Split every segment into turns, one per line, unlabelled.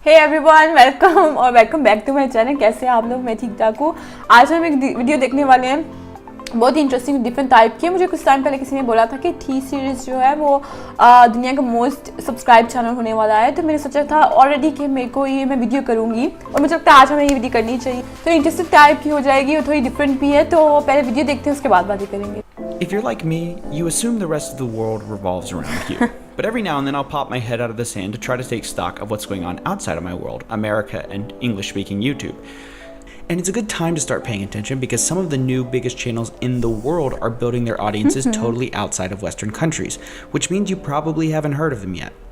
हे everyone, welcome और welcome back to my channel. कैसे हैं आप लोग? मैं ठीक ठाक हूँ। आज हम एक वीडियो देखने वाले हैं, बहुत ही इंटरेस्टिंग डिफरेंट टाइप की है। मुझे कुछ टाइम पहले किसी ने बोला था कि टी सीरीज़ जो है वो दुनिया का मोस्ट सब्सक्राइब चैनल होने वाला है, तो मैंने सोचा था ऑलरेडी कि मेरे को ये मैं वीडियो करूँगी और मुझे लगता है आज हमें ये वीडियो करनी चाहिए। तो इंटरेस्टिंग टाइप की हो जाएगी और थोड़ी डिफरेंट भी है, तो पहले वीडियो देखते हैं उसके बाद बातें करेंगे।
If you're like me, you assume the rest of the world revolves around you. But every now and then I'll pop my head out of the sand to try to take stock of what's going on outside of my world, America and English-speaking YouTube. And it's a good time to start paying attention because some of the new biggest channels in the world are building their audiences totally outside of Western countries, which means you probably haven't heard of them yet.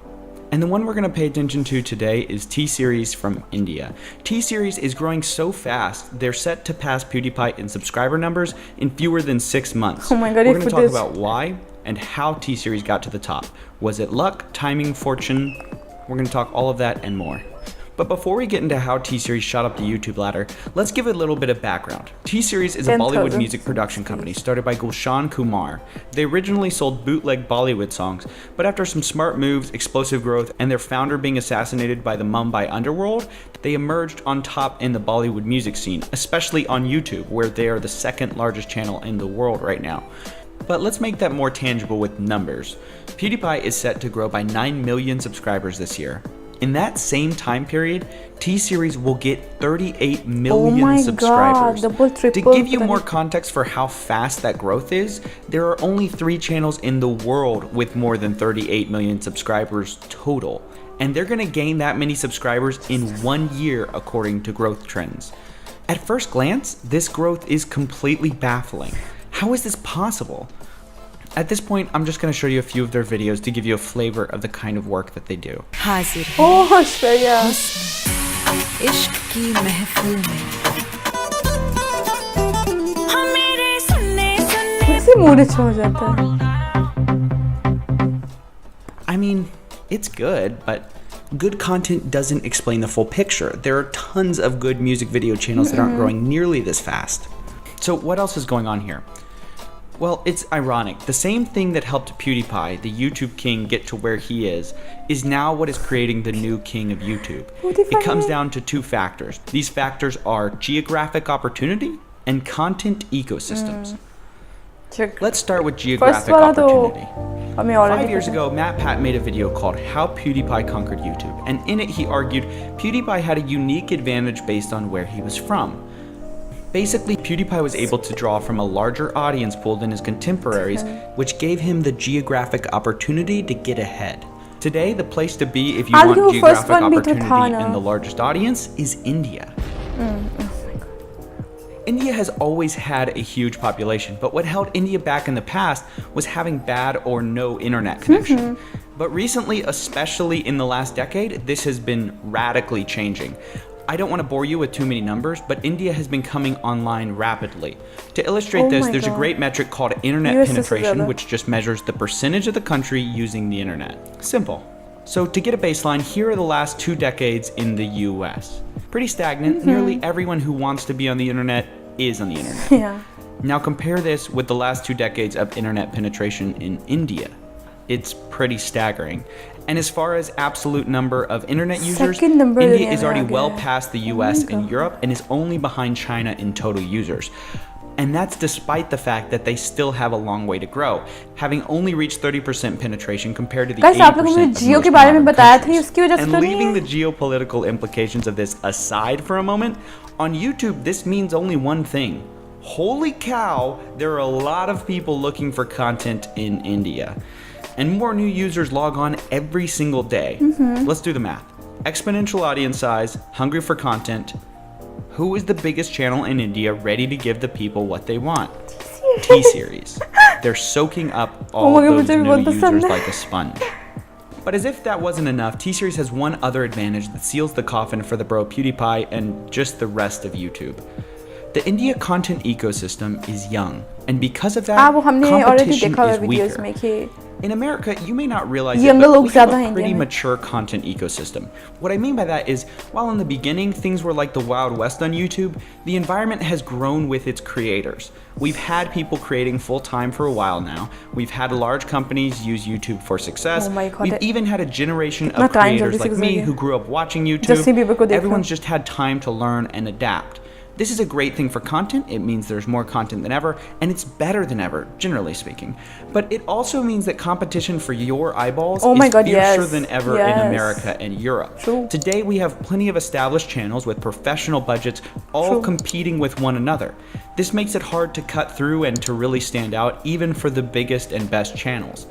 And the one we're going to pay attention to today is T-Series from India. T-Series is growing so fast, they're set to pass PewDiePie in subscriber numbers in fewer than 6 months.
Oh my God,
we're going to talk about why and how T-Series got to the top. Was it luck, timing, fortune? We're going to talk all of that and more. But before we get into how T-Series shot up the YouTube ladder, let's give a little bit of background. T-Series is a Bollywood music production company started by Gulshan Kumar. They originally sold bootleg Bollywood songs, but after some smart moves, explosive growth, and their founder being assassinated by the Mumbai underworld, they emerged on top in the Bollywood music scene, especially on YouTube, where they are the second largest channel in the world right now. But let's make that more tangible with numbers. PewDiePie is set to grow by 9 million subscribers this year. In that same time period, T-Series will get 38 million subscribers. To give you more context for how fast that growth is, there are only 3 channels in the world with more than 38 million subscribers total. And they're gonna gain that many subscribers in 1 year according to growth trends. At first glance, this growth is completely baffling. How is this possible? At this point, I'm just going to show you a few of their videos to give you a flavor of the kind of work that they do.
Oh, Shreya.
इश्क की महफिल में
कैसे mood अच्छा हो जाता है?
I mean, it's good, but good content doesn't explain the full picture. There are tons of good music video channels that aren't growing nearly this fast. So what else is going on here? Well, it's ironic. The same thing that helped PewDiePie, the YouTube king, get to where he is now what is creating the new king of YouTube. It comes down to 2 factors. These factors are geographic opportunity and content ecosystems. Let's start with geographic opportunity. 5 years ago, Matt Pat made a video called How PewDiePie Conquered YouTube, and in it he argued PewDiePie had a unique advantage based on where he was from. Basically, PewDiePie was able to draw from a larger audience pool than his contemporaries, which gave him the geographic opportunity to get ahead. Today, the place to be if you want geographic opportunity and the largest audience is India. India has always had a huge population, but what held India back in the past was having bad or no internet connection. But recently, especially in the last decade, this has been radically changing. I don't want to bore you with too many numbers, but India has been coming online rapidly. To illustrate this, there's a great metric called internet penetration, which just measures the percentage of the country using the internet. Simple. So to get a baseline, here are the last 2 decades in the US. Pretty stagnant. Nearly everyone who wants to be on the internet is on the internet.
Yeah.
Now compare this with the last 2 decades of internet penetration in India. It's pretty staggering. And as far as absolute number of internet users, India is already well past the US and Europe and is only behind China in total users. And that's despite the fact that they still have a long way to grow, having only reached 30% penetration compared to the 80% of most modern countries. And leaving the geopolitical implications of this aside for a moment, on YouTube this means only one thing. Holy cow, there are a lot of people looking for content in India. And more new users log on every single day. Let's do the math. Exponential audience size, hungry for content. Who is the biggest channel in India ready to give the people what they want? T-Series. They're soaking up all those new users like a sponge. But as if that wasn't enough, T-Series has one other advantage that seals the coffin for the bro PewDiePie and just the rest of YouTube. The India content ecosystem is young, and because of that, competition is weaker. In America, you may not realize it,
Younger
but
लोग
we have
ज़्यादा
a
हैं
pretty
India में।
mature content ecosystem. What I mean by that is, while in the beginning things were like the Wild West on YouTube, the environment has grown with its creators. We've had people creating full-time for a while now. We've had large companies use YouTube for success.
Oh my God,
We've even had a generation
कितना
of
time
creators
जल्दी से
like
गुजर
me
गया।
who grew up watching
Justin Bieber को
YouTube.
देखो।
Everyone's just had time to learn and adapt. This is a great thing for content. It means there's more content than ever, and it's better than ever, generally speaking. But it also means that competition for your eyeballs
Oh my
is
God,
fiercer
yes.
than ever in
Yes.
America and Europe.
True.
Today, we have plenty of established channels with professional budgets all
True.
competing with one another. This makes it hard to cut through and to really stand out, even for the biggest and best channels.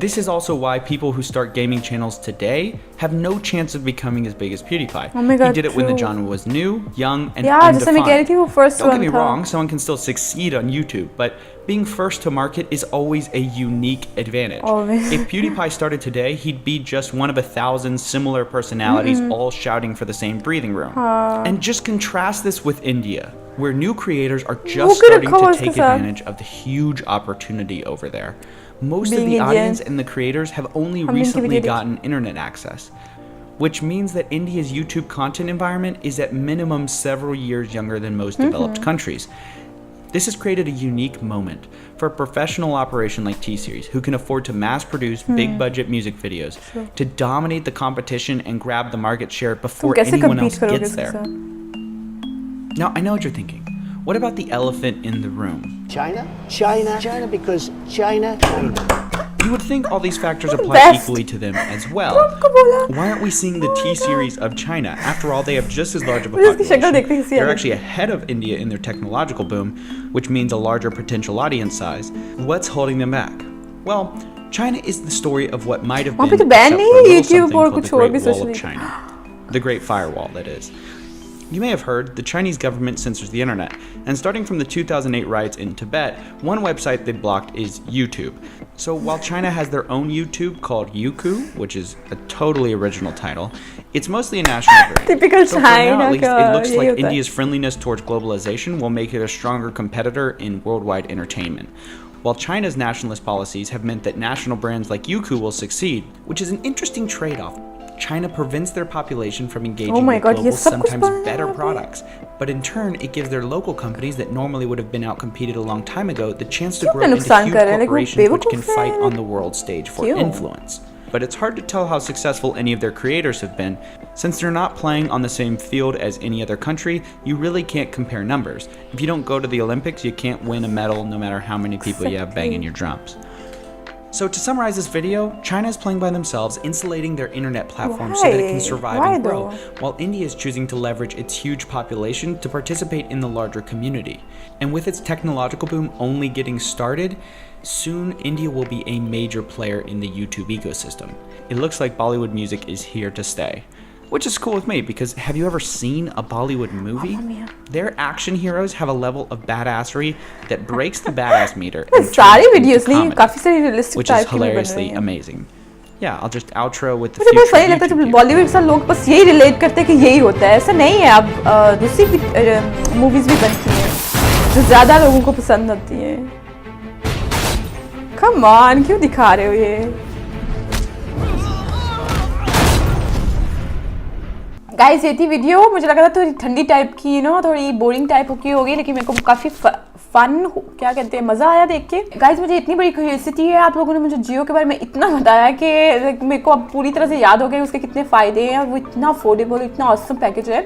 This is also why people who start gaming channels today have no chance of becoming as big as PewDiePie.
Oh my God,
he did it when the
true.
genre was new, young, and
Yeah, जैसे मैं कह रही
undefined.
थी वो first
Don't get
one
me
था।
wrong, someone can still succeed on YouTube, but being first to market is always a unique advantage.
Always.
If PewDiePie started today, he'd be just one of 1,000 similar personalities all shouting for the same breathing room. And just contrast this with India, where new creators are
वो
just
क्यों
starting
रखा हुआ
to
उसके
take
साथ?
advantage of the huge opportunity over there. Most of
Being
the
Indian.
audience and the creators have only
हम इनकी
recently
video
gotten internet access, which means that India's YouTube content environment is at minimum several years younger than most developed countries. This has created a unique moment for a professional operation like T-Series, who can afford to mass produce big budget music videos, to dominate the competition and grab the market share
तुम
before
कैसे
anyone
compete
else
करोगे
gets
इसके
there.
साथ?
Now, I know what you're thinking. What about the elephant in the room?
China, China, China, because China, China.
You would think all these factors apply
Best.
equally to them as well.
तुमको बोला।
Why aren't we seeing the T-Series of China? After all, they have just as large of a
मुझे इसकी शक्ल देखते ही
population.
हंसी आ
They're
रही।
actually ahead of India in their technological boom, which means a larger potential audience size. What's holding them back? Well, China is the story of what might have
वहाँ
been
पे तो ban
except
नहीं
for a
है
little
YouTube
something
और
called
कुछ
the
और
Great
भी
Wall
social
of China. The Great Firewall, that is. You may have heard the Chinese government censors the internet, and starting from the 2008 riots in Tibet, one website they blocked is YouTube. So while China has their own YouTube called Youku, which is a totally original title, it's mostly a national brand.
Typical
So for now,
China
at least,
का
it looks
यही
like
होता है।
India's friendliness towards globalization will make it a stronger competitor in worldwide entertainment. While China's nationalist policies have meant that national brands like Youku will succeed, which is an interesting trade-off. China prevents their population from engaging
Oh my
with
God,
global,
ये सब कुछ
sometimes
बना है
better
यहाँ पे।
products. But in turn, it gives their local companies that normally would have been outcompeted a long time ago the chance to
क्यों
grow
इतना
into
नुकसान
huge
कर रहे हैं? Like, वो
corporations which can
बेवकूफ
fight
हैं।
on the world stage for
क्यों?
influence. But it's hard to tell how successful any of their creators have been. Since they're not playing on the same field as any other country, you really can't compare numbers. If you don't go to the Olympics, you can't win a medal no matter how many people you have banging your drums. So to summarize this video, China is playing by themselves, insulating their internet platform so that it can
Why?
survive
Why
and grow,
though?
while India is choosing to leverage its huge population to participate in the larger community. And with its technological boom only getting started, soon India will be a major player in the YouTube ecosystem. It looks like Bollywood music is here to stay. Which is cool with me, because have you ever seen a Bollywood movie? Their action heroes have a level of badassery that breaks the badass meter and turns
सारी
it
videos
into
नहीं
comedy,
काफी सारी realistic
which is
type की भी बन रही
hilariously
हैं।
amazing. Yeah, I'll just outro with the
मुझे बहुत
future
फनी लगता है
YouTube
जब
here.
बॉलीवुड के साथ लोग बस यही रिलेट करते हैं कि यही होता है। ऐसा नहीं है, अब दूसरी मूवीज भी बनती हैं जो ज्यादा लोगों को पसंद आती हैं। कम ऑन, क्यों दिखा रहे हो ये? गाइस ये थी वीडियो, मुझे लगा था थोड़ी ठंडी टाइप की थोड़ी बोरिंग टाइप की होगी, लेकिन मेरे को काफ़ी फन क्या कहते हैं मज़ा आया देख के। गाइस मुझे इतनी बड़ी क्यूरियोसिटी है, आप लोगों ने मुझे जियो के बारे में इतना बताया कि मेरे को अब पूरी तरह से याद हो गया उसके कितने फ़ायदे हैं और वो इतना अफोर्डेबल, इतना ऑसम पैकेज है।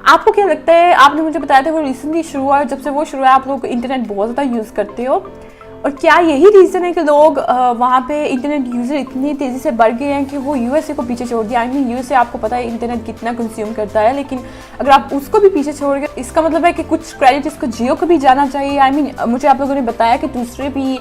आपको क्या लगता है? आपने मुझे बताया था वो रिसेंटली शुरू हुआ है, जब से वो शुरू है आप लोग इंटरनेट बहुत ज़्यादा यूज़ करते हो, और क्या यही रीज़न है कि लोग वहाँ पे इंटरनेट यूज़र इतनी तेज़ी से बढ़ गए हैं कि वो यूएसए को पीछे छोड़ दिया? आई मीन यूएसए आपको पता है इंटरनेट कितना कंज्यूम करता है, लेकिन अगर आप उसको भी पीछे छोड़ गए, इसका मतलब है कि कुछ क्रेडिट इसको जियो को भी जाना चाहिए। आई मीन मुझे आप लोगों ने बताया कि दूसरे भी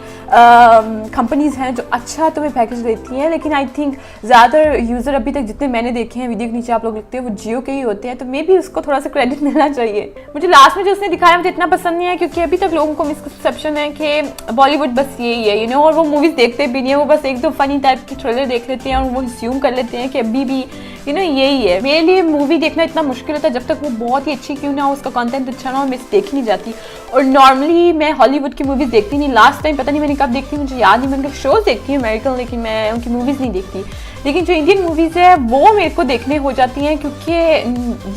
कंपनीज़ हैं जो अच्छा तुम्हें पैकेज देती हैं, लेकिन आई थिंक ज़्यादातर यूज़र अभी तक जितने मैंने देखे हैं वीडियो के नीचे आप लोग लिखते हैं वो जियो के ही होते हैं, तो मे भी उसको थोड़ा सा क्रेडिट मिलना चाहिए। मुझे लास्ट में जो उसने दिखाया मुझे इतना पसंद नहीं है, क्योंकि अभी तक लोगों को मिसकंसेप्शन है कि बॉलीवुड बस यही है और वो मूवीज़ देखते भी नहीं है, वो बस एक दो फनी टाइप की थ्रिलर देख लेते हैं और वो अस्यूम कर लेते हैं कि अभी भी यही है मेरे लिए। मूवी देखना इतना मुश्किल होता है जब तक वो बहुत ही अच्छी क्यों ना हो, उसका कंटेंट अच्छा ना हो, मैं देखी नहीं जाती। और नॉर्मली मैं हॉलीवुड की मूवीज़ देखती नहीं। लास्ट टाइम पता नहीं मैंने कब देखती, मुझे याद नहीं। मैंने शोज़ देखती हूँ अमेरिकन, लेकिन मैं उनकी मूवीज़ नहीं देखती। लेकिन जो इंडियन मूवीज़ है वो मेरे को देखने हो जाती हैं, क्योंकि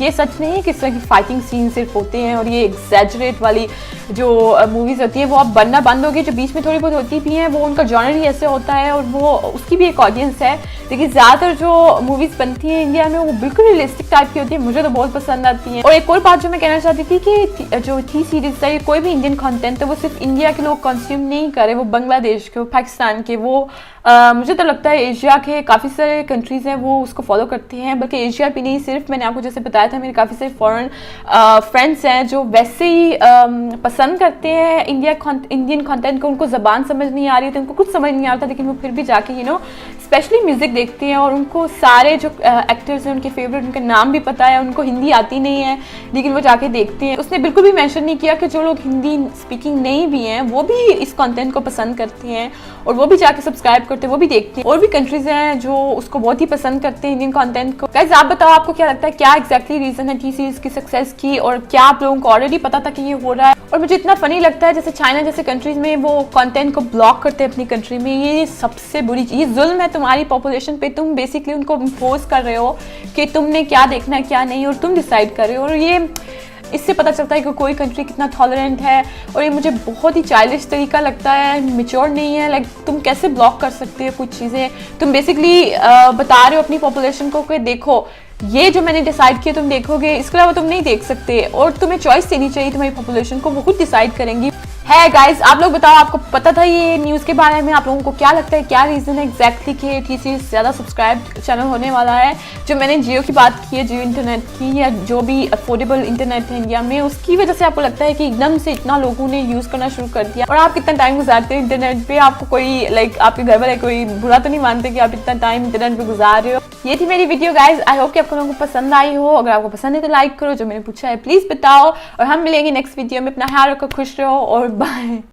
ये सच नहीं है कि इस तरह की फाइटिंग सीन सिर्फ होते हैं और ये एग्जैजरेट वाली जो मूवीज़ होती हैं वो अब बनना बंद हो गई। जो बीच में थोड़ी बहुत होती भी हैं वो उनका जॉनर ही ऐसे होता है और वो उसकी भी एक ऑडियंस है। लेकिन ज़्यादातर जो मूवीज़ बनती हैं इंडिया में वो बिल्कुल रियलिस्टिक टाइप की होती है, मुझे तो बहुत पसंद आती हैं। और एक और बात जो मैं कहना चाहती थी कि जो थी सीरीज़ है, कोई भी इंडियन कंटेंट है वो सिर्फ इंडिया के लोग कंज्यूम नहीं करे, वो बांग्लादेश के, वो पाकिस्तान के, वो मुझे तो लगता है एशिया के काफ़ी सारे कंट्रीज़ हैं वो उसको फॉलो करते हैं। बल्कि एशिया भी नहीं, सिर्फ मैंने आपको जैसे बताया था मेरे काफ़ी सारे फॉरेन फ्रेंड्स हैं जो वैसे ही पसंद करते हैं इंडियन कंटेंट को। उनको ज़बान समझ नहीं आ रही थी, उनको कुछ समझ नहीं आता, लेकिन वो फिर भी जाके स्पेशली म्यूज़िक देखते हैं। और उनको सारे जो एक्टर्स हैं उनके फेवरेट, उनके नाम भी पता है, उनको हिंदी आती नहीं है लेकिन वो जाके देखते हैं। उसने बिल्कुल भी मेंशन नहीं किया कि जो लोग हिंदी स्पीकिंग नहीं भी हैं वो भी इस कंटेंट को पसंद करते हैं और वो भी जाके सब्सक्राइब करते हैं, वो भी देखते हैं। और भी कंट्रीज हैं जो उसको बहुत ही पसंद करते हैं इंडियन कंटेंट को। गाइस आप बताओ आपको क्या लगता है, क्या एग्जैक्टली रीजन है टी सीरीज की सक्सेस की, और क्या आप लोगों को ऑलरेडी पता था कि ये हो रहा है? और मुझे इतना फनी लगता है जैसे चाइना जैसे कंट्रीज में वो कंटेंट को ब्लॉक करते हैं अपनी कंट्री में। ये सबसे बुरी चीज, ये जुल्म है तुम्हारी पॉपुलेशन पे। तुम बेसिकली उनको इम्पोज कर रहे हो कि तुमने क्या देखना है क्या नहीं, और तुम डिसाइड कर रहे हो। और ये इससे पता चलता है कि कोई कंट्री कितना टॉलरेंट है। और ये मुझे बहुत ही चाइल्डिश तरीका लगता है, मेच्योर नहीं है। लाइक तुम कैसे ब्लॉक कर सकते हो कुछ चीज़ें? तुम बेसिकली बता रहे हो अपनी पॉपुलेशन को कि देखो ये जो मैंने डिसाइड किया तुम देखोगे, इसके अलावा तुम नहीं देख सकते। और तुम्हें चॉइस देनी चाहिए तुम्हारी पॉपुलेशन को, वो खुद डिसाइड करेंगी। है गाइस आप लोग बताओ आपको पता था ये न्यूज़ के बारे में? आप लोगों को क्या लगता है, क्या रीज़न है एग्जैक्टली कि टी सीरीज ज़्यादा सब्सक्राइब चैनल होने वाला है? जो मैंने जियो की बात की है, जियो इंटरनेट की, या जो भी अफोर्डेबल इंटरनेट है इंडिया में, उसकी वजह से आपको लगता है कि एकदम से इतना लोगों ने यूज़ करना शुरू कर दिया? और आप कितना टाइम गुजारते हैं इंटरनेट पे? आपको कोई लाइक आपके घर वाले कोई बुरा तो नहीं मानते कि आप इतना टाइम इंटरनेट पे गुजार रहे हो? ये थी मेरी वीडियो गाइज, आई होप कि आपको लोगों को पसंद आई हो। अगर आपको पसंद है तो लाइक करो, जो मैंने पूछा है प्लीज़ बताओ। और हम मिलेंगे नेक्स्ट वीडियो में। अपना ख्याल रखो, खुश रहो और बाय।